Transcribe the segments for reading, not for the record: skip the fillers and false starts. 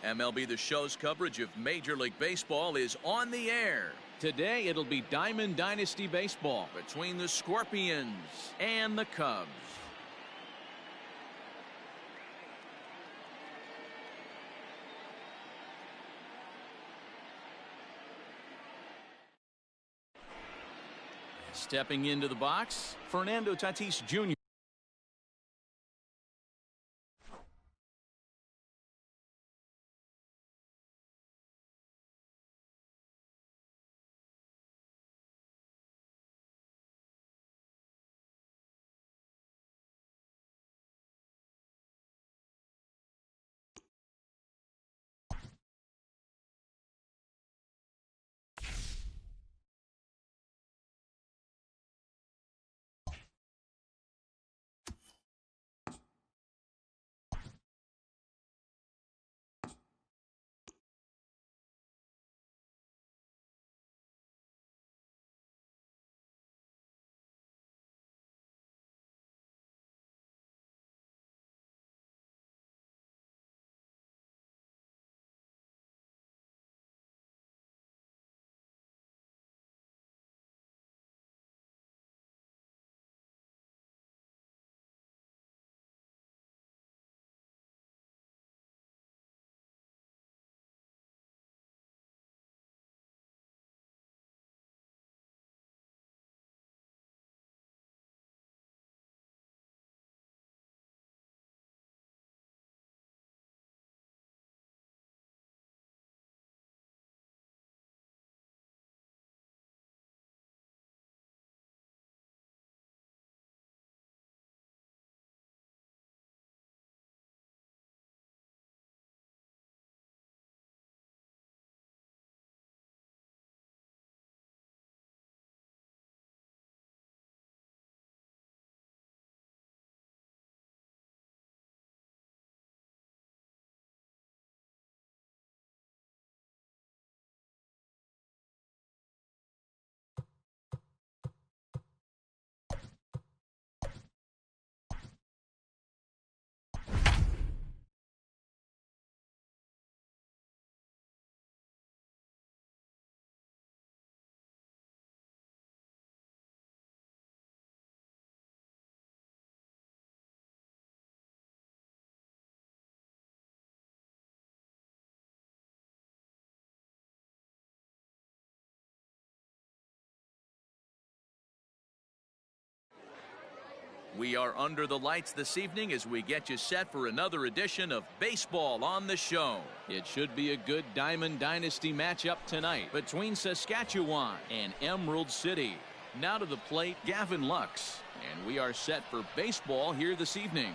MLB The Show's coverage of Major League Baseball is on the air. Today it'll be Diamond Dynasty Baseball Between the Scorpions and the Cubs. Stepping into the box, Fernando Tatis Jr. We are under the lights this evening as we get you set for another edition of Baseball on the Show. It should be a good Diamond Dynasty matchup tonight between Saskatchewan and Emerald City. Now to the plate, Gavin Lux. And we are set for baseball here this evening.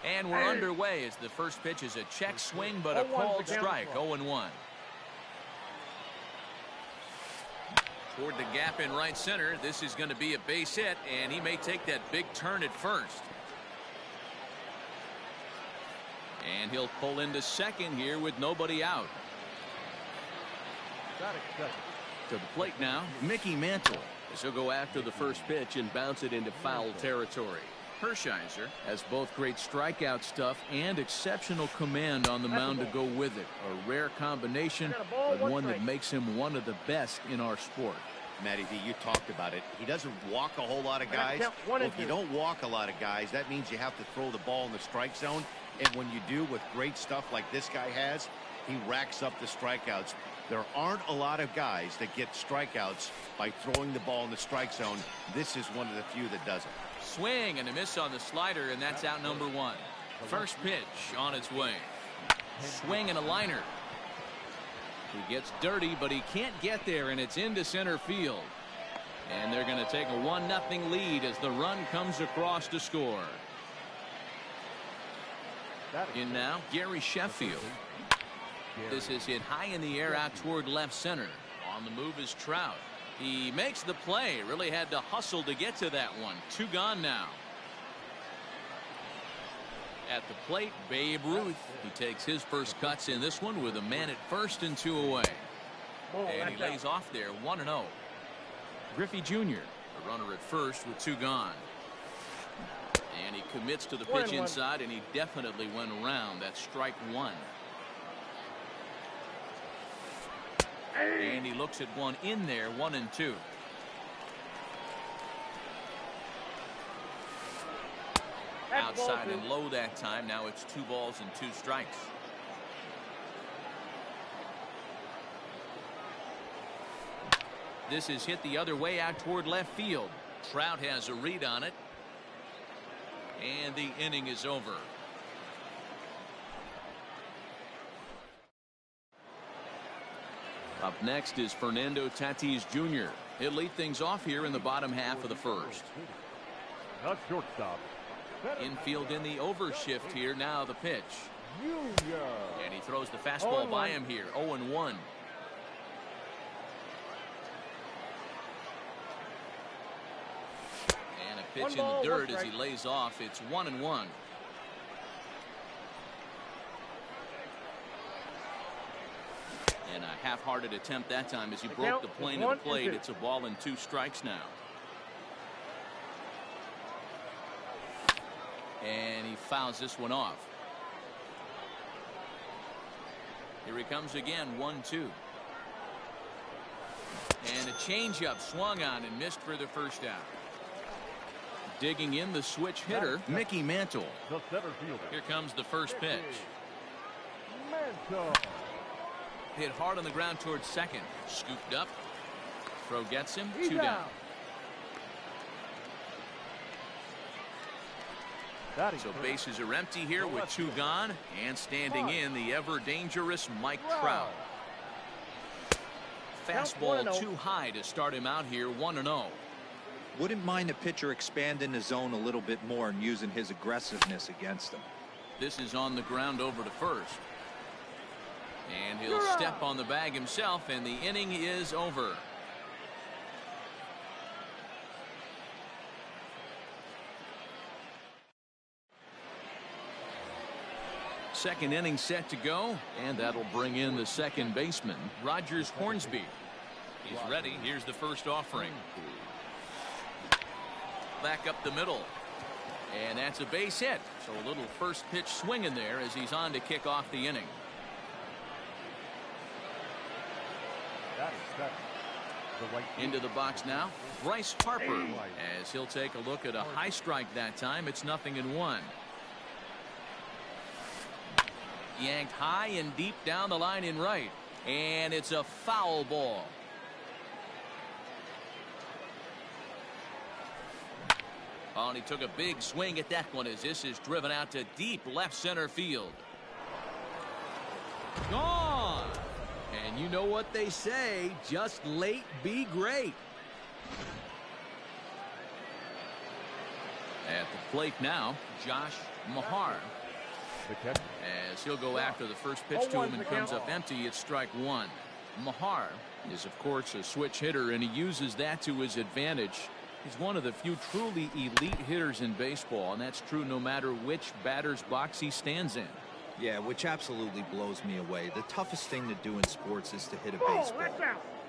And we're underway as the first pitch is a check swing, but a called strike, 0-1. Toward the gap in right center. This is going to be a base hit, and he may take that big turn at first. And he'll pull into second here with nobody out. To the plate now, Mickey Mantle. As he'll go after the first pitch and bounce it into foul territory. Hershiser has both great strikeout stuff and exceptional command on the mound to go with it. A rare combination, but one that makes him one of the best in our sport. Matty V, you talked about it. He doesn't walk a whole lot of guys. Well, if you don't walk a lot of guys, that means you have to throw the ball in the strike zone. And when you do with great stuff like this guy has, he racks up the strikeouts. There aren't a lot of guys that get strikeouts by throwing the ball in the strike zone. This is one of the few that doesn't. Swing and a miss on the slider, and that's out number one. First pitch on its way. Swing and a liner. He gets dirty, but he can't get there, and it's into center field. And they're going to take a 1-0 lead as the run comes across to score. In now, Gary Sheffield. This is hit high in the air out toward left center. On the move is Trout. He makes the play. Really had to hustle to get to that one. 2 gone now. At the plate, Babe Ruth. He takes his first cuts in this one with a man at first and 2 away. And he lays off there 1-0. Griffey Jr. The runner at first with 2 gone. And he commits to the pitch inside, and he definitely went around. That's strike 1. And he looks at one in there, 1-2. Outside and low that time. Now it's 2 balls and 2 strikes. This is hit the other way out toward left field. Trout has a read on it. And the inning is over. Up next is Fernando Tatis Jr. He'll lead things off here in the bottom half of the first. Not shortstop. Infield in the overshift here. Now the pitch. And he throws the fastball by him here. 0-1. And a pitch in the dirt as he lays off. It's 1-1. And a half-hearted attempt that time as he broke the plane of the plate. It's a ball and 2 strikes now. And he fouls this one off. Here he comes again, 1-2. And a changeup swung on and missed for the first out. Digging in the switch hitter, Mickey Mantle. Here comes the first pitch. Hit hard on the ground towards second. Scooped up. Throw gets him. 2 down. So bases are empty here with 2 gone. And standing in, the ever-dangerous Mike Trout. Fastball too high to start him out here, 1-0. Wouldn't mind the pitcher expanding the zone a little bit more and using his aggressiveness against him. This is on the ground over to first. And he'll step on the bag himself, and the inning is over. Second inning set to go, and that'll bring in the second baseman, Rogers Hornsby. He's ready. Here's the first offering. Back up the middle. And that's a base hit. So a little first pitch swing in there as he's on to kick off the inning. Into the box now, Bryce Harper, as he'll take a look at a high strike that time. It's 0-1. Yanked high and deep down the line in right, and it's a foul ball. Oh, and he took a big swing at that one as this is driven out to deep left center field. Gone. And you know what they say, just late be great. At the plate now, Josh Mahar. As he'll go after the first pitch to him and comes up empty, it's strike 1. Mahar is, of course, a switch hitter, and he uses that to his advantage. He's one of the few truly elite hitters in baseball, and that's true no matter which batter's box he stands in. Yeah, which absolutely blows me away. The toughest thing to do in sports is to hit a baseball.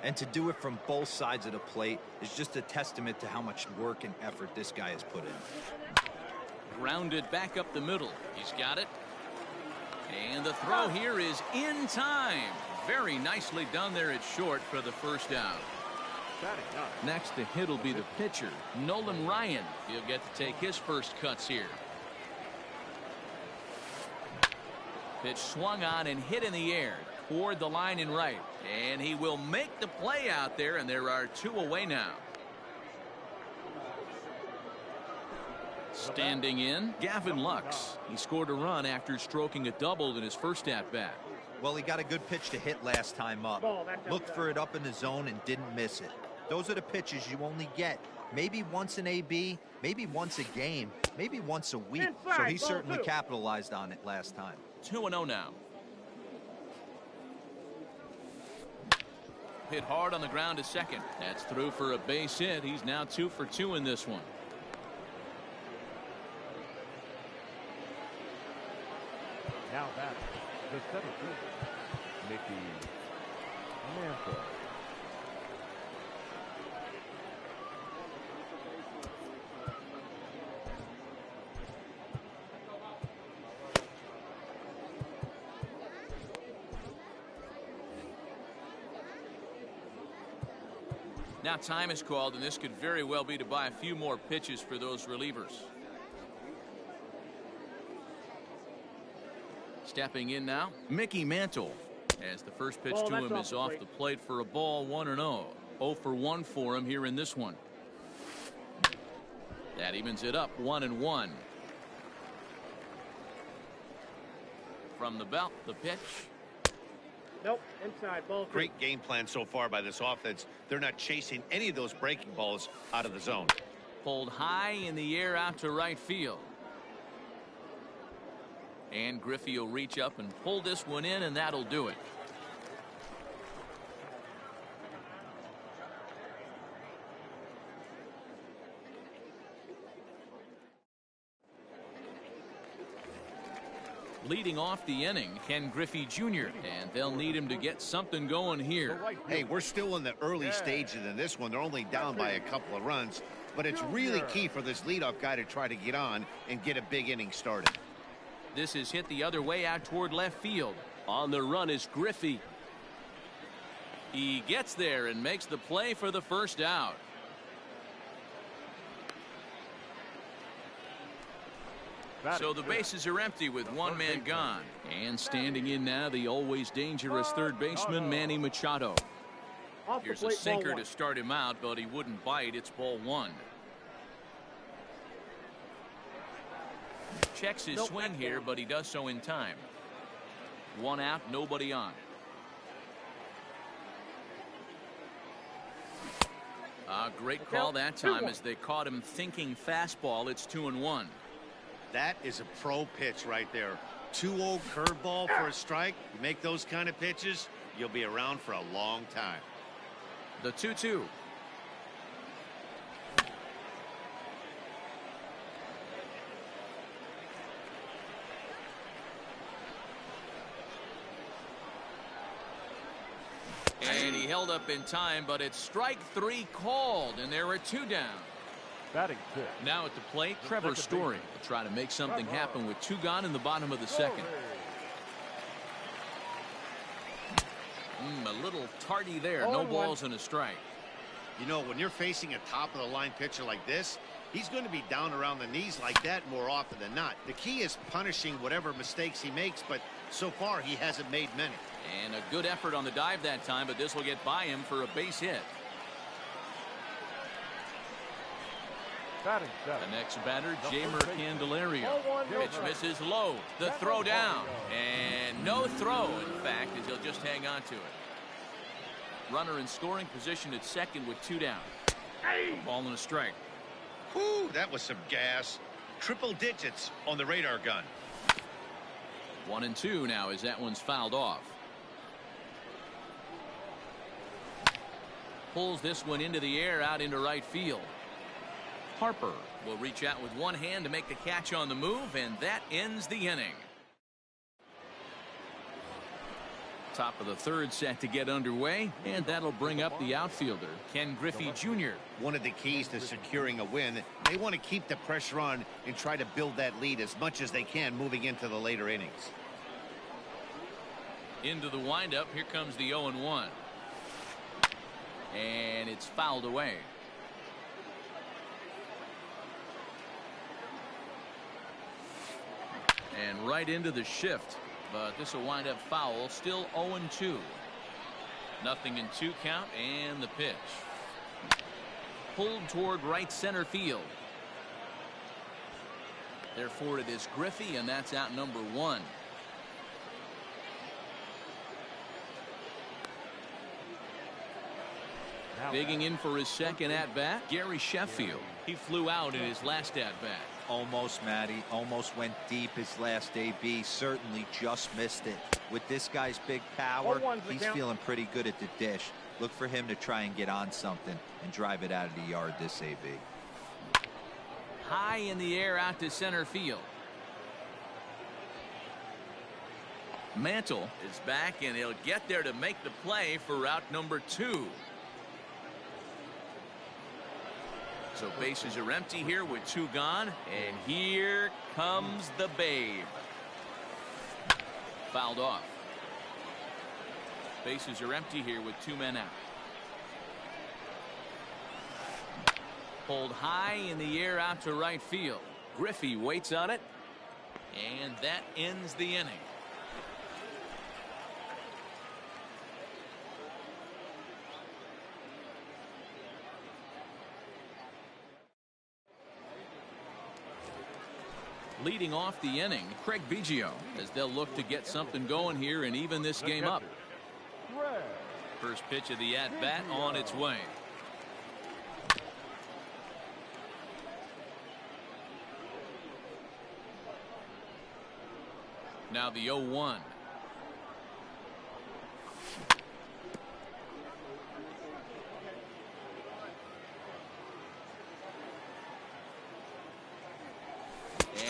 And to do it from both sides of the plate is just a testament to how much work and effort this guy has put in. Grounded back up the middle. He's got it. And the throw here is in time. Very nicely done there at short for the first out. Next to hit will be the pitcher, Nolan Ryan. He'll get to take his first cuts here. Pitch swung on and hit in the air toward the line in right. And he will make the play out there, and there are 2 away now. Standing in, Gavin Lux. He scored a run after stroking a double in his first at-bat. Well, he got a good pitch to hit last time up. Looked for it up in the zone and didn't miss it. Those are the pitches you only get maybe once in AB, maybe once a game, maybe once a week. So he certainly capitalized on it last time. 2-0 now. Hit hard on the ground to second. That's through for a base hit. He's now 2 for 2 in this one. Now that's the center fielder, Mickey Mantle. Now time is called, and this could very well be to buy a few more pitches for those relievers. Stepping in now, Mickey Mantle, as the first pitch to him is off the plate for a ball, 1-0. 0 for 1 for him here in this one. That evens it up, 1-1. From the belt, the pitch. Nope, inside, ball. Great game plan so far by this offense. They're not chasing any of those breaking balls out of the zone. Pulled high in the air out to right field. And Griffey will reach up and pull this one in, and that'll do it. Leading off the inning, Ken Griffey Jr., and they'll need him to get something going here. Hey, we're still in the early stages in this one. They're only down by a couple of runs, but it's really key for this leadoff guy to try to get on and get a big inning started. This is hit the other way out toward left field. On the run is Griffey. He gets there and makes the play for the first out. So the bases are empty with one man gone. And standing in now, the always dangerous third baseman, Manny Machado. Here's a sinker to start him out, but he wouldn't bite. It's ball 1. Checks his swing here, but he does so in time. 1 out, nobody on. Great call that time as they caught him thinking fastball. It's 2-1. That is a pro pitch right there. 2-0 curveball for a strike. You make those kind of pitches, you'll be around for a long time. The 2-2. And he held up in time, but it's strike 3 called, and there are 2 down. Batting 6. Now at the plate, Trevor Story will try to make something happen with 2 gone in the bottom of the second. A little tardy there. No balls and a strike. You know, when you're facing a top-of-the-line pitcher like this, he's going to be down around the knees like that more often than not. The key is punishing whatever mistakes he makes, but so far he hasn't made many. And a good effort on the dive that time, but this will get by him for a base hit. Batting 7. The next batter, Jeimer Candelario. Pitch misses low. The throw down. And no throw, in fact, as he'll just hang on to it. Runner in scoring position at second with 2 down. Ball and a strike. Whew, that was some gas. Triple digits on the radar gun. 1-2 now as that one's fouled off. Pulls this one into the air out into right field. Harper will reach out with one hand to make the catch on the move, and that ends the inning. Top of the third set to get underway, and that'll bring up the outfielder, Ken Griffey Jr. One of the keys to securing a win, they want to keep the pressure on and try to build that lead as much as they can moving into the later innings. Into the windup, here comes the 0-1. And it's fouled away. And right into the shift, but this will wind up foul. Still 0-2. Nothing in 2 count, and the pitch pulled toward right center field. Therefore it is Griffey, and that's out number 1. Digging in for his second at-bat, Gary Sheffield. He flew out in his last at-bat. Almost, Matty. Almost went deep his last AB. Certainly just missed it. With this guy's big power, he's feeling pretty good at the dish. Look for him to try and get on something and drive it out of the yard this AB. High in the air out to center field. Mantle is back, and he'll get there to make the play for route number 2. So bases are empty here with 2 gone, and here comes the Babe. Fouled off. Bases are empty here with 2 men out. Pulled high in the air out to right field. Griffey waits on it. And that ends the inning. Leading off the inning, Craig Biggio, as they'll look to get something going here and even this game up. First pitch of the at-bat on its way. Now the 0-1.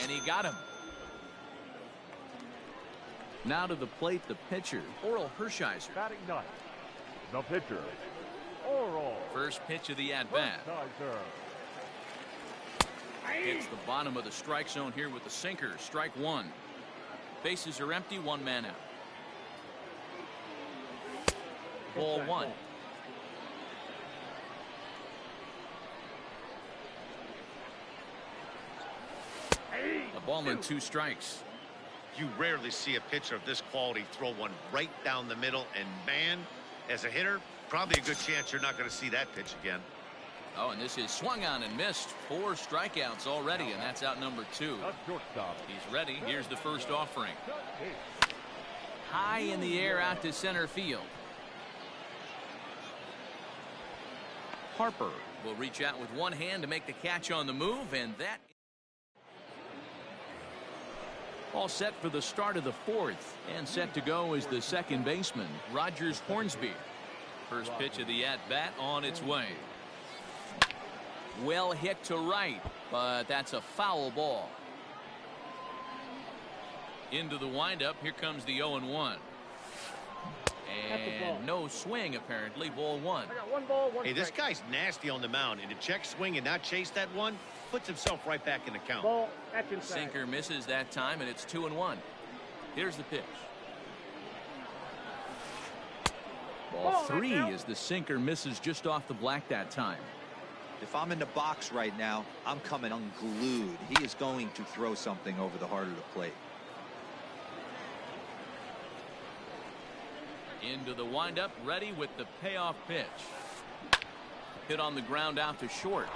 And he got him. Now to the plate, the pitcher, Orel Hershiser. Batting ninth, the pitcher, Orel. First pitch of the at-bat. Hits the bottom of the strike zone here with the sinker. Strike one. Bases are empty, one man out. Ball one. A ball and 2 strikes. You rarely see a pitcher of this quality throw one right down the middle, and man, as a hitter, probably a good chance you're not going to see that pitch again. Oh, and this is swung on and missed. 4 strikeouts already, and that's out number 2. He's ready. Here's the first offering. High in the air out to center field. Harper will reach out with one hand to make the catch on the move, and that all set for the start of the 4th, and set to go is the second baseman, Rogers Hornsby. First pitch of the at-bat on its way. Well hit to right, but that's a foul ball. Into the windup, here comes the 0-1. And no swing, apparently. Ball one. I got 1 ball, 1 Hey, this strike. guy's nasty on the mound, and to check swing and not chase that one puts himself right back in the count. Ball, that's inside. Sinker misses that time, and it's 2-1. Here's the pitch. Ball 3 as the sinker misses just off the black that time. If I'm in the box right now, I'm coming unglued. He is going to throw something over the heart of the plate. Into the windup, ready with the payoff pitch. Hit on the ground out to short.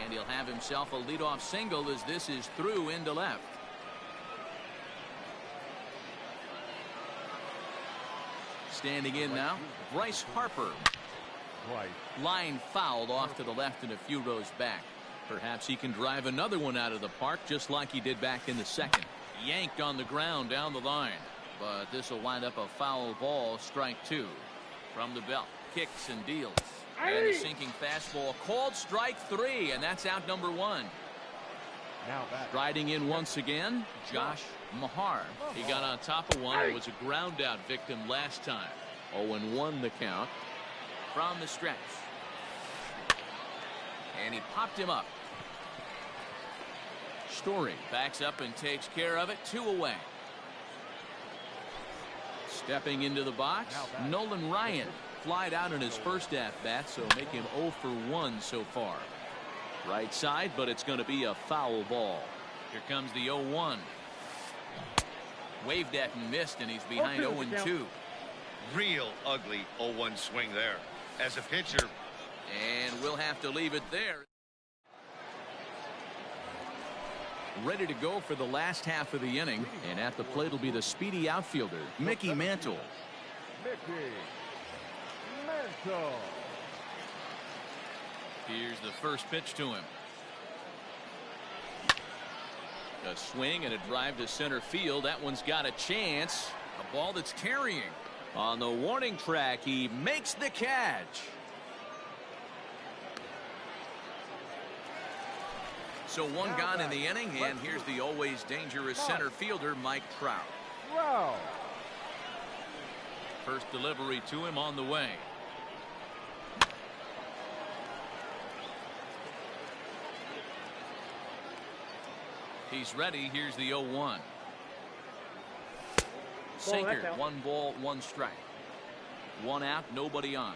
And he'll have himself a leadoff single as this is through into left. Standing in now, Bryce Harper. Line fouled off to the left and a few rows back. Perhaps he can drive another one out of the park just like he did back in the second. Yanked on the ground down the line. But this will wind up a foul ball. Strike 2 from the belt. Kicks and deals. And the sinking fastball called strike 3, and that's out number 1. Now back. Riding in once again, Josh Mahar. He got on top of one. It was a ground out victim last time. 0-1 the count from the stretch. And he popped him up. Story backs up and takes care of it. 2 away. Stepping into the box, Nolan Ryan. Flied out in his first at-bat, so make him 0 for 1 so far. Right side, but it's going to be a foul ball. Here comes the 0-1. Waved at and missed, and he's behind 0-2. Real ugly 0-1 swing there. As a pitcher. And we'll have to leave it there. Ready to go for the last half of the inning, and at the plate will be the speedy outfielder, Mickey Mantle. Here's the first pitch to him. A swing and a drive to center field. That one's got a chance. A ball that's carrying. On the warning track, he makes the catch. So one gone in the inning, and here's the always dangerous center fielder, Mike Trout. First delivery to him on the way. He's ready. Here's the 0-1. Sinker. 1 ball, 1 strike. 1 out, nobody on.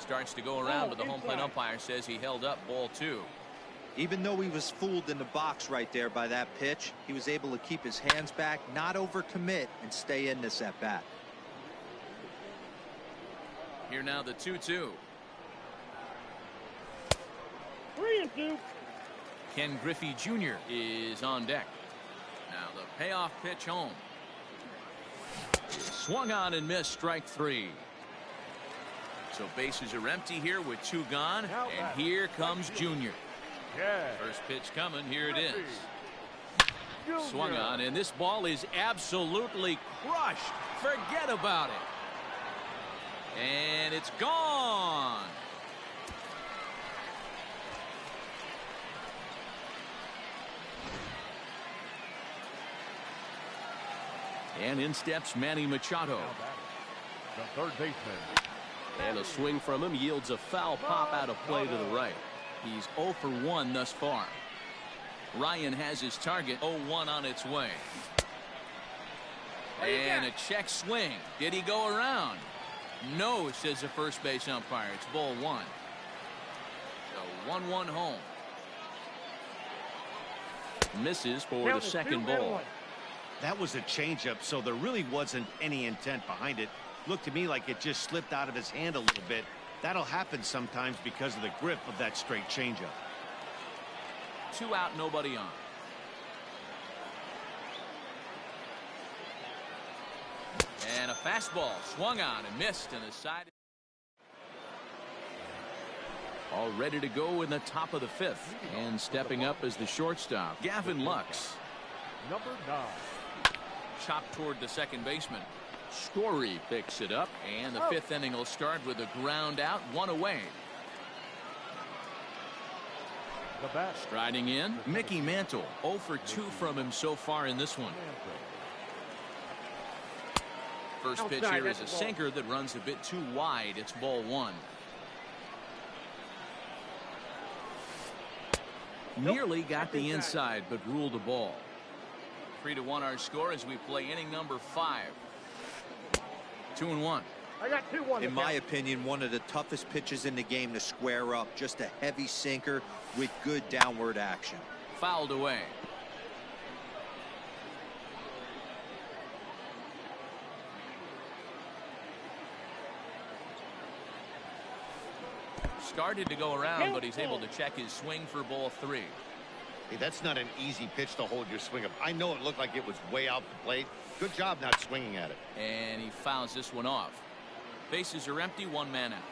starts to go around, but the home plate umpire says he held up ball 2. Even though he was fooled in the box right there by that pitch, he was able to keep his hands back, not overcommit, and stay in this at bat. Here now the 2-2. 3-2. Ken Griffey Jr. is on deck. Now the payoff pitch home. Swung on and missed, strike 3. So bases are empty here with 2 gone, and here comes Jr. First pitch coming, here it is. Swung on, and this ball is absolutely crushed. Forget about it. And it's gone. And in steps Manny Machado. The third baseman. And a swing from him yields a foul pop out of play to the right. He's 0 for 1 thus far. Ryan has his target 0-1 on its way. And a check swing. Did he go around? No, says the first base umpire. It's ball 1. So 1-1 home. Misses for the second ball. That was a changeup, so there really wasn't any intent behind it. Looked to me like it just slipped out of his hand a little bit. That'll happen sometimes because of the grip of that straight changeup. 2 out, nobody on. And a fastball swung on and missed, and the side all ready to go in the top of the 5th. And stepping up as the shortstop, Gavin Lux. Number 9. Chopped toward the second baseman. Story picks it up, and the 5th inning will start with a ground out, 1 away. The bat. Striding in, Mickey Mantle. 0 for 2 from him so far in this one. First pitch here is a sinker that runs a bit too wide. It's ball 1. Nearly got the inside, but ruled a ball. 3-1 our score as we play inning number 5. 2-1. I got 2-1. In my opinion, one of the toughest pitches in the game to square up. Just a heavy sinker with good downward action. Fouled away. Started to go around, but he's able to check his swing for ball 3. Hey, that's not an easy pitch to hold your swing up. I know it looked like it was way out the plate. Good job not swinging at it. And he fouls this one off. Bases are empty, 1 man out.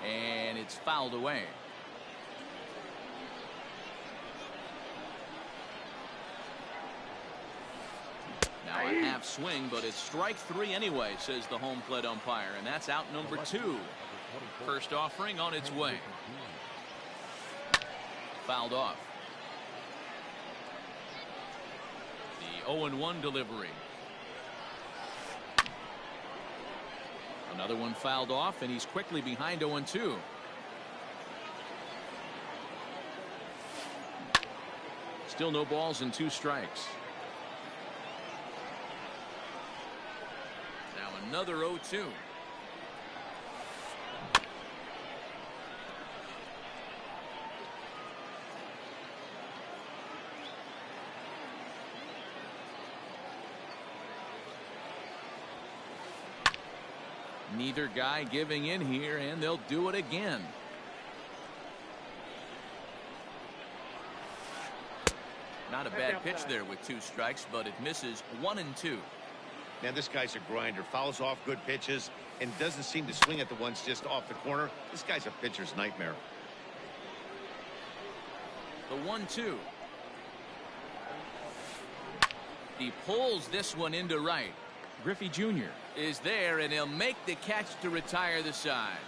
And it's fouled away. Now a half swing, but it's strike 3 anyway, says the home plate umpire, and that's out number 2. First offering on its way. Fouled off. The 0-1 delivery. Another one fouled off, and he's quickly behind 0-2. Still no balls and 2 strikes. Now another 0-2. Neither guy giving in here, and they'll do it again. Not a bad pitch there with 2 strikes, but it misses 1-2. Man, this guy's a grinder. Fouls off good pitches and doesn't seem to swing at the ones just off the corner. This guy's a pitcher's nightmare. The 1-2. He pulls this one into right. Griffey Jr. is there, and he'll make the catch to retire the side.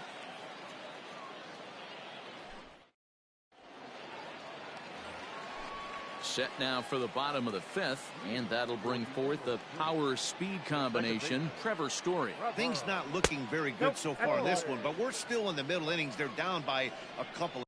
Set now for the bottom of the 5th, and that'll bring forth the power speed combination, Trevor Story. Things not looking very good so far in this one, but we're still in the middle innings. They're down by a couple.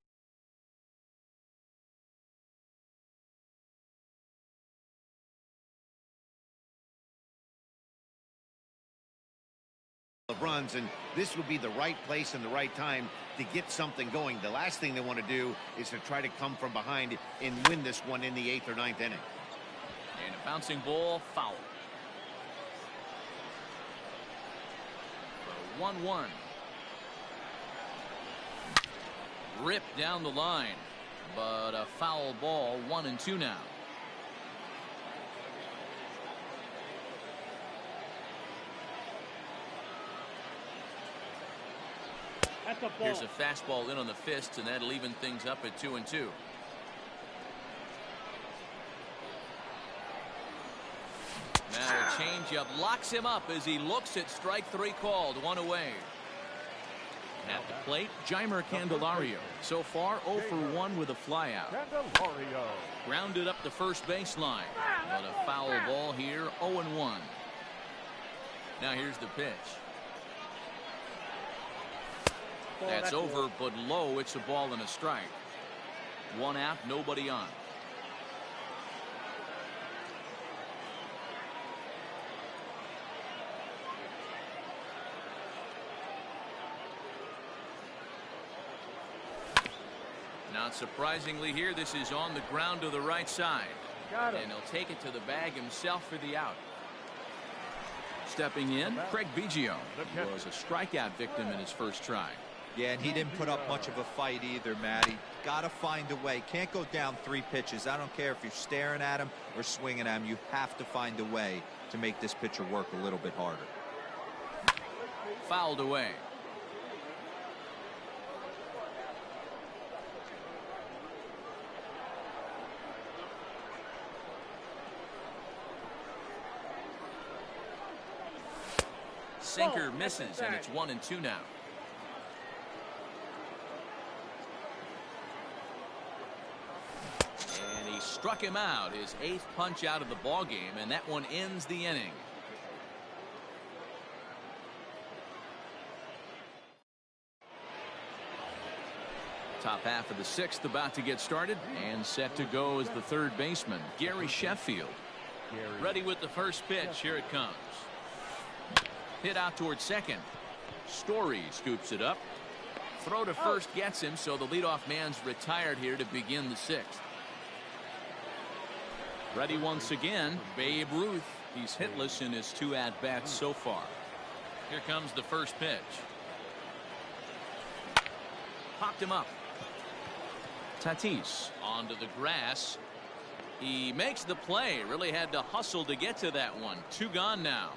runs, and this would be the right place and the right time to get something going. The last thing they want to do is to try to come from behind and win this one in the 8th or 9th inning. And a bouncing ball, foul. 1-1. Ripped down the line, but a foul ball. 1-2 now. That's a ball. Here's a fastball in on the fists, and that'll even things up at 2-2. Now a changeup locks him up as he looks at strike 3 called. 1 away. At the plate, Jeimer Candelario. So far 0 for 1 with a flyout. Candelario. Grounded up the first baseline, but a foul ball here. 0-1. Now here's the pitch. That's over, but low. It's a ball and a strike. 1 out, nobody on. Not surprisingly here, this is on the ground to the right side. And he'll take it to the bag himself for the out. Stepping in, Craig Biggio was a strikeout victim in his first try. Yeah, and he didn't put up much of a fight either, Matty. Got to find a way. Can't go down 3 pitches. I don't care if you're staring at him or swinging at him. You have to find a way to make this pitcher work a little bit harder. Fouled away. Sinker misses, and it's 1-2 now. And he struck him out, his 8th punch out of the ball game, and that one ends the inning. Top half of the 6th about to get started, and set to go is the third baseman, Gary Sheffield. Ready with the first pitch. Here it comes. Hit out towards second. Story scoops it up. Throw to first gets him, so the leadoff man's retired here to begin the 6th. Ready once again, Babe Ruth. He's hitless in his 2 at-bats so far. Here comes the first pitch. Popped him up. Tatis onto the grass. He makes the play. Really had to hustle to get to that one. 2 gone now.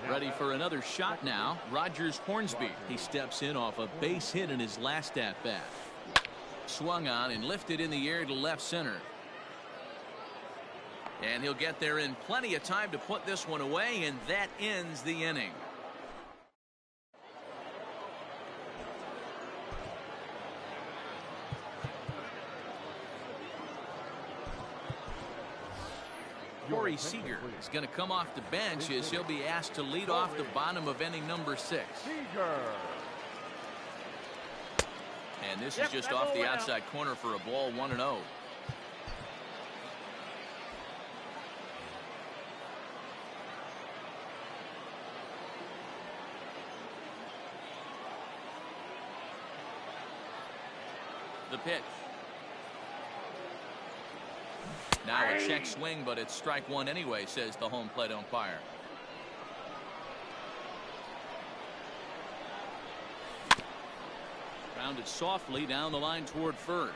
Ready for another shot now. Rogers Hornsby. He steps in off a base hit in his last at-bat. Swung on and lifted in the air to left center. And he'll get there in plenty of time to put this one away, and that ends the inning. Corey Seager is going to come off the bench as he'll be asked to lead off the bottom of inning number 6. And this is just off the outside corner for a ball. 1-0. The pitch. Now a check swing, but it's strike 1 anyway, says the home plate umpire. Grounded softly down the line toward first.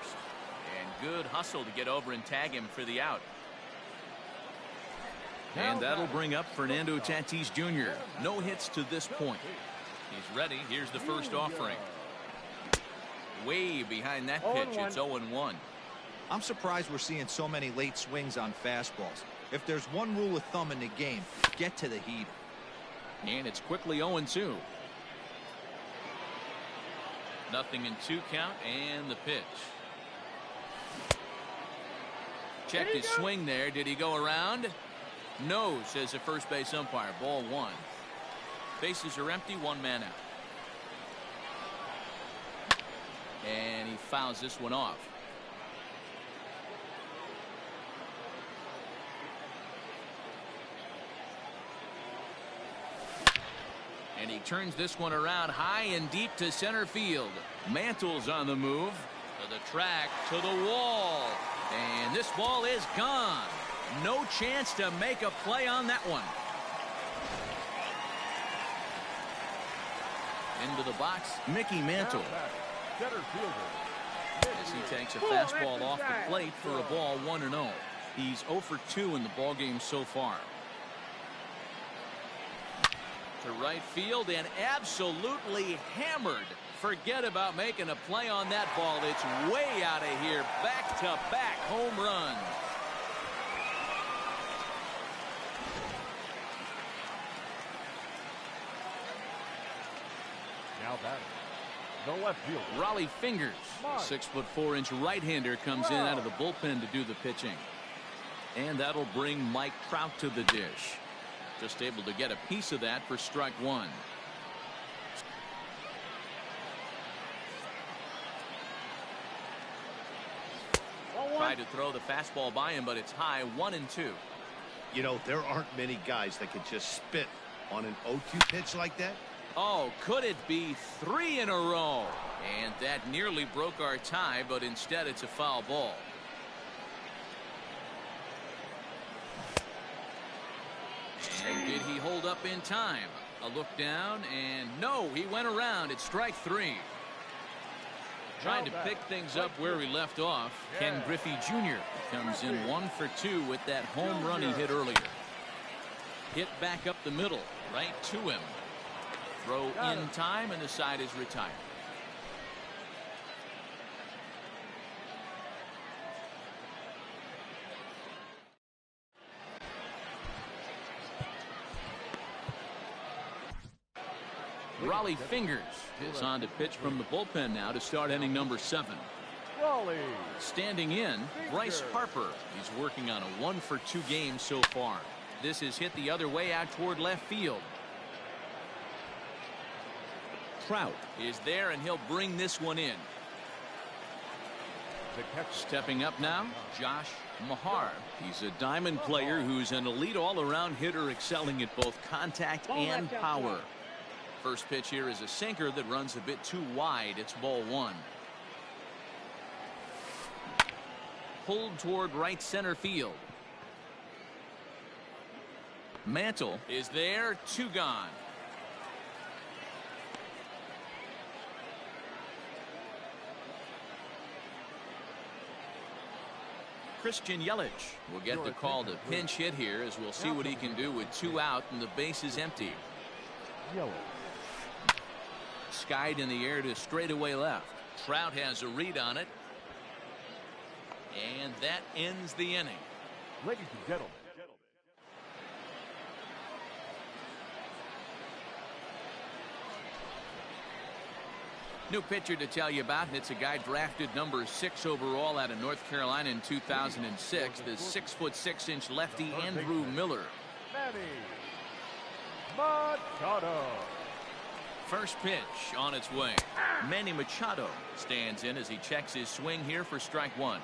And good hustle to get over and tag him for the out. And that'll bring up Fernando Tatis Jr. No hits to this point. He's ready. Here's the first offering. Way behind that pitch. It's 0-1. I'm surprised we're seeing so many late swings on fastballs. If there's one rule of thumb in the game, get to the heater. And it's quickly 0-2. Nothing in 2 count, and the pitch. Checked his swing there. Did he go around? No, says the first base umpire. Ball 1. Bases are empty. 1 man out. And he fouls this one off. And he turns this one around high and deep to center field. Mantle's on the move. To the track, to the wall. And this ball is gone. No chance to make a play on that one. Into the box, Mickey Mantle. Center fielder. As he takes a fastball off the plate for a ball 1-0. He's 0 for 2 in the ballgame so far. To right field and absolutely hammered. Forget about making a play on that ball. It's way out of here. Back-to-back home runs. Now batting, the left fielder. Raleigh Fingers, a 6'4" right-hander, comes in out of the bullpen to do the pitching. And that'll bring Mike Trout to the dish. Just able to get a piece of that for strike one. Tried to throw the fastball by him, but it's high. 1-2. You know, there aren't many guys that can just spit on an 0-2 pitch like that. Oh, could it be 3 in a row? And that nearly broke our tie, but instead it's a foul ball. And did he hold up in time? A look down, and no, he went around. It's strike 3. Trying to pick things up where he left off. Ken Griffey Jr. comes in 1 for 2 with that home run he hit earlier. Hit back up the middle, right to him. Throw in time, and the side is retired. Raleigh Fingers is on to pitch from the bullpen now to start inning number 7. Raleigh. Standing in, Bryce Harper. He's working on a 1 for 2 game so far. This is hit the other way out toward left field. Trout is there, and he'll bring this one in. Stepping up now, Josh Mahar. He's a diamond player who's an elite all-around hitter, excelling at both contact and power. First pitch here is a sinker that runs a bit too wide. It's ball 1. Pulled toward right center field. Mantle is there. 2 gone. Christian Yelich will get the call to pinch hit here, as we'll see what he can do with 2 out and the base is empty. Skied in the air to straightaway left. Trout has a read on it. And that ends the inning. Ladies and gentlemen. New pitcher to tell you about, and it's a guy drafted number 6 overall out of North Carolina in 2006. The 6'6" lefty Andrew Miller. Manny Machado. First pitch on its way. Manny Machado stands in as he checks his swing here for strike 1.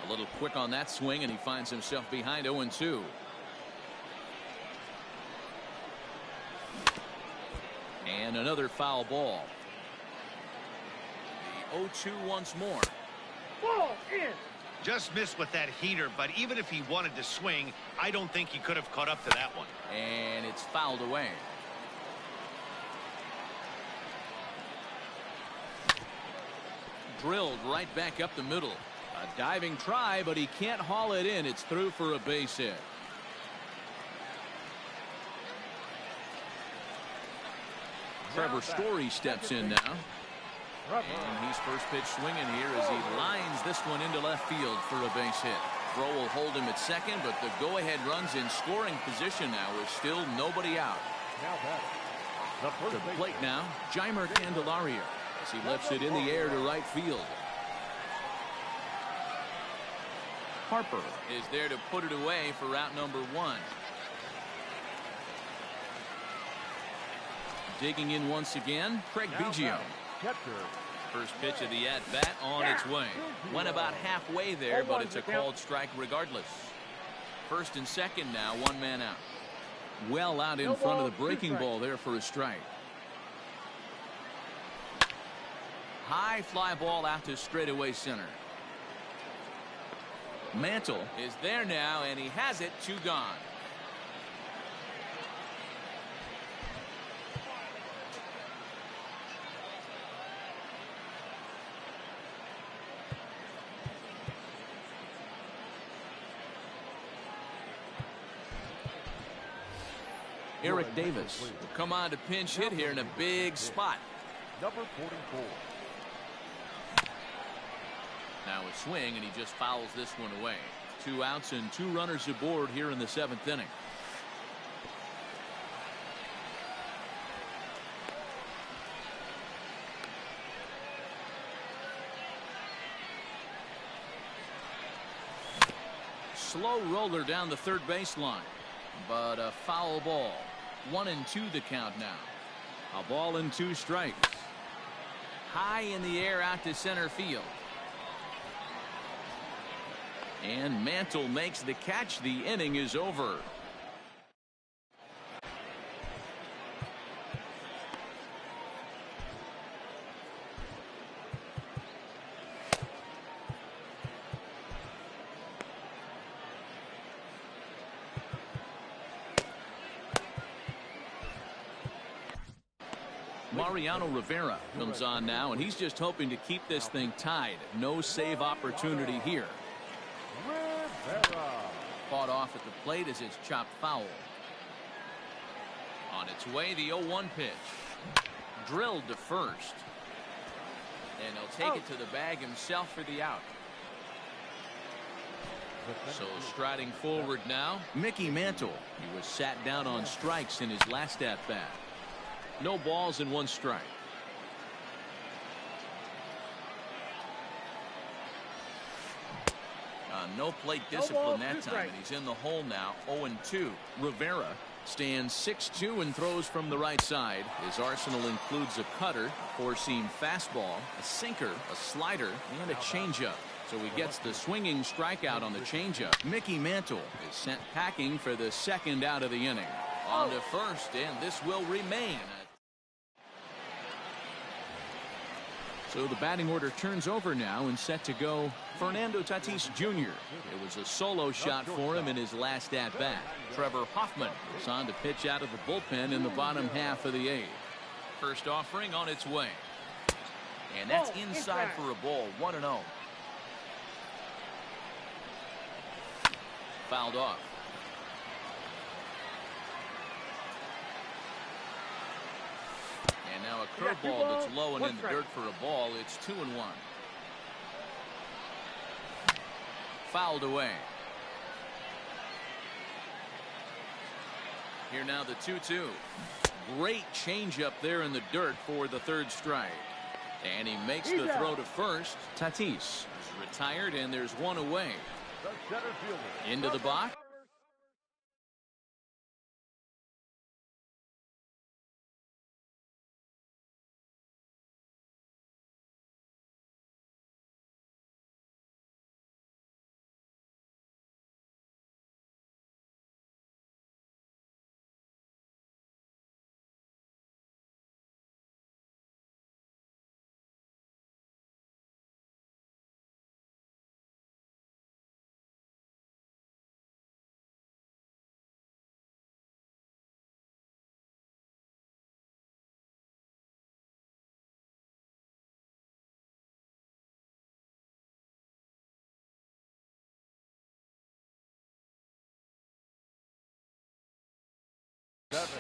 A little quick on that swing, and he finds himself behind 0-2. And another foul ball. The 0-2 once more. Ball in. Just missed with that heater, but even if he wanted to swing, I don't think he could have caught up to that one. And it's fouled away. Drilled right back up the middle. A diving try, but he can't haul it in. It's through for a base hit. Trevor Story steps in now. And he's first pitch swinging here as he lines this one into left field for a base hit. Throw will hold him at second, but the go-ahead run's in scoring position now with still nobody out. To the plate now, Jeimer Candelario as he lifts it in the air to right field. Harper is there to put it away for out number 1. Digging in once again, Craig Biggio. First pitch of the at-bat on its way. Went about halfway there, but it's a called strike regardless. First and second now, 1 man out. Well out in front of the breaking ball there for a strike. High fly ball out to straightaway center. Mantle is there now, and he has it. 2 gone. Eric Davis will come on to pinch hit here in a big spot. Number 44. Now a swing, and he just fouls this one away. 2 outs and 2 runners aboard here in the 7th inning. Slow roller down the third baseline, but a foul ball. 1-2 the count now. A ball and 2 strikes. High in the air out to center field. And Mantle makes the catch. The inning is over. Mariano Rivera comes on now, and he's just hoping to keep this thing tied. No save opportunity here. Rivera. Fought off at the plate as it's chopped foul. On its way, the 0-1 pitch. Drilled to first. And he'll take it to the bag himself for the out. So striding forward now, Mickey Mantle. He was sat down on strikes in his last at-bat. No balls and 1 strike. No plate discipline that time, and he's in the hole now. 0-2. Rivera stands 6'2" and throws from the right side. His arsenal includes a cutter, a 4-seam fastball, a sinker, a slider, and a changeup. So he gets the swinging strikeout on the changeup. Mickey Mantle is sent packing for the 2nd out of the inning. On to first, and this will remain. So the batting order turns over now, and set to go Fernando Tatis Jr. It was a solo shot for him in his last at-bat. Trevor Hoffman is on to pitch out of the bullpen in the bottom half of the 8th. First offering on its way. And that's inside for a ball. 1-0. Fouled off. And now a curveball that's low and in the dirt for a ball. It's 2-1. Fouled away. Here now the 2-2. Great changeup there in the dirt for the 3rd strike. And he makes the throw to first. Tatis is retired, and there's 1 away. The center fielder. Into the box.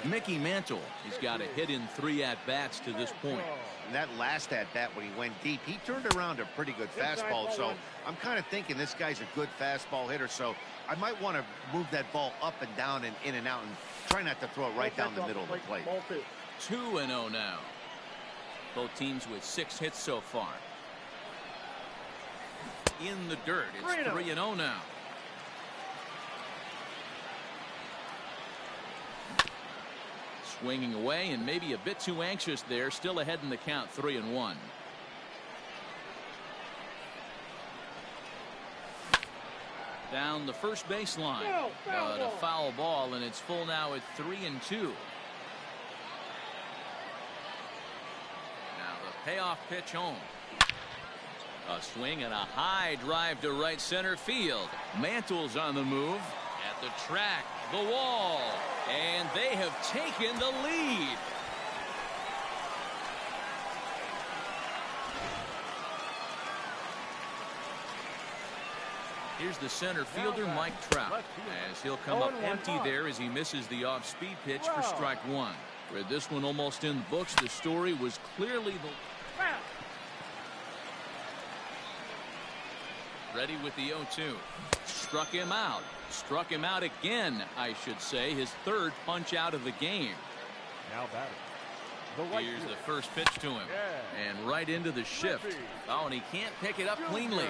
Mickey Mantle has got a hit in 3 at-bats to this point. And that last at-bat when he went deep, he turned around a pretty good fastball. So I'm kind of thinking this guy's a good fastball hitter. So I might want to move that ball up and down and in and out and try not to throw it right down the middle of the plate. 2-0 now. Both teams with 6 hits so far. In the dirt. It's 3-0 now. Swinging away, and maybe a bit too anxious there. Still ahead in the count. 3-1. Down the first baseline. But a foul ball, and it's full now at 3-2. Now the payoff pitch home. A swing and a high drive to right center field. Mantle's on the move. At the track, the wall, and they have taken the lead. Here's the center fielder, Mike Trout, as he'll come up empty there as he misses the off-speed pitch for strike one. With this one almost in the books, the story was clearly the... Ready with the 0-2. Struck him out. Struck him out again, I should say. His third punch out of the game. Now batting. Here's the first pitch to him. And right into the shift. Oh, and he can't pick it up cleanly.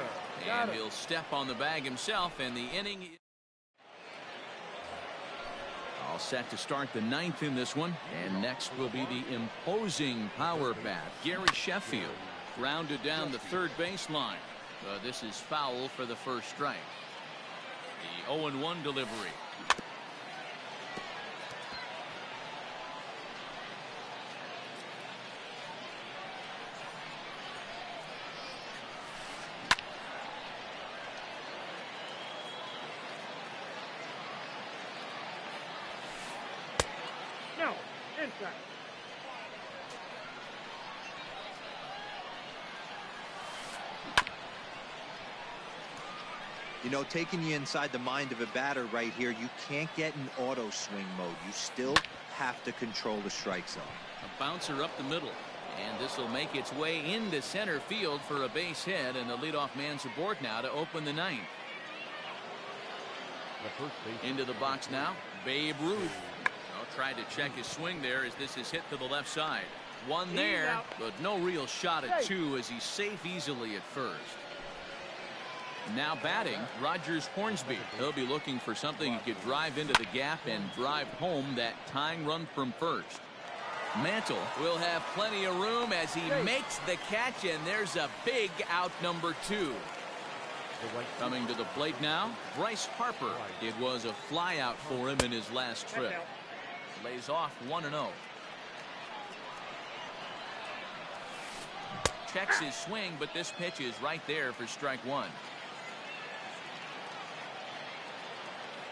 And he'll step on the bag himself, and the inning... All set to start the ninth in this one. And next will be the imposing power bat, Gary Sheffield. Grounded down the third baseline. This is foul for the first strike. The 0-1 delivery. No, inside. You know, taking you inside the mind of a batter right here, you can't get in auto swing mode. You still have to control the strike zone. A bouncer up the middle, and this will make its way into center field for a base hit, and the leadoff man's aboard now to open the ninth. Into the box now, Babe Ruth. Tried to check his swing there as this is hit to the left side. One there, but no real shot at two as he's safe easily at first. Now batting, Rogers Hornsby. He'll be looking for something he could drive into the gap and drive home that tying run from first. Mantle will have plenty of room as he makes the catch, and there's a big out number two. Coming to the plate now, Bryce Harper. It was a fly out for him in his last trip. Lays off 1-0. Checks his swing, but this pitch is right there for strike one.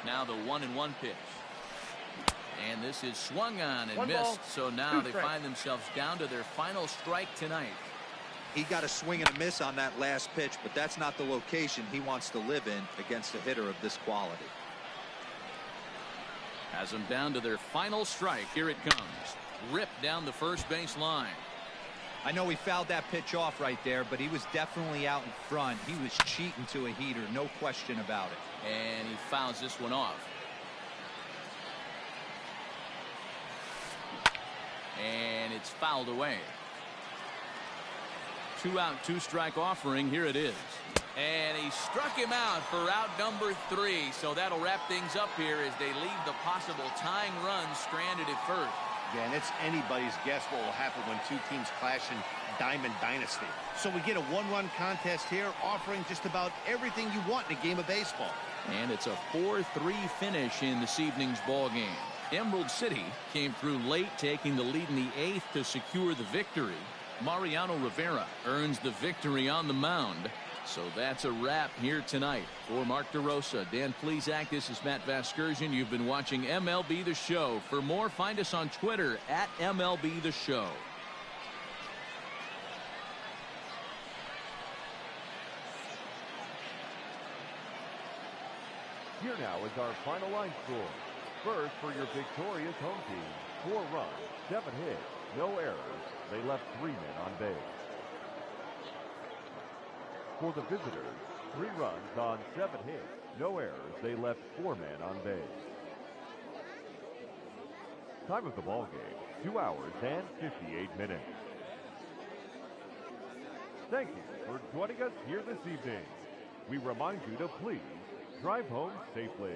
Now the 1-1 pitch. And this is swung on and missed. So now they find themselves down to their final strike tonight. He got a swing and a miss on that last pitch, but that's not the location he wants to live in against a hitter of this quality. Has them down to their final strike. Here it comes. Ripped down the first base line. I know he fouled that pitch off right there, but he was definitely out in front. He was cheating to a heater, no question about it. And he fouls this one off. And it's fouled away. 2 out, 2 strike offering. Here it is. And he struck him out for out number 3. So that'll wrap things up here as they leave the possible tying run stranded at first. Yeah, and it's anybody's guess what will happen when two teams clash in Diamond Dynasty. So we get a one-run contest here offering just about everything you want in a game of baseball. And it's a 4-3 finish in this evening's ball game. Emerald City came through late, taking the lead in the 8th to secure the victory. Mariano Rivera earns the victory on the mound. So that's a wrap here tonight. For Mark DeRosa, Dan Plesac, this is Matt Vasgersian. You've been watching MLB The Show. For more, find us on Twitter at MLB The Show. Here now is our final line score. First, for your victorious home team, 4 runs, 7 hits, no errors. They left 3 men on base. For the visitors, 3 runs on 7 hits, no errors. They left 4 men on base. Time of the ball game, 2 hours and 58 minutes. Thank you for joining us here this evening. We remind you to please drive home safely.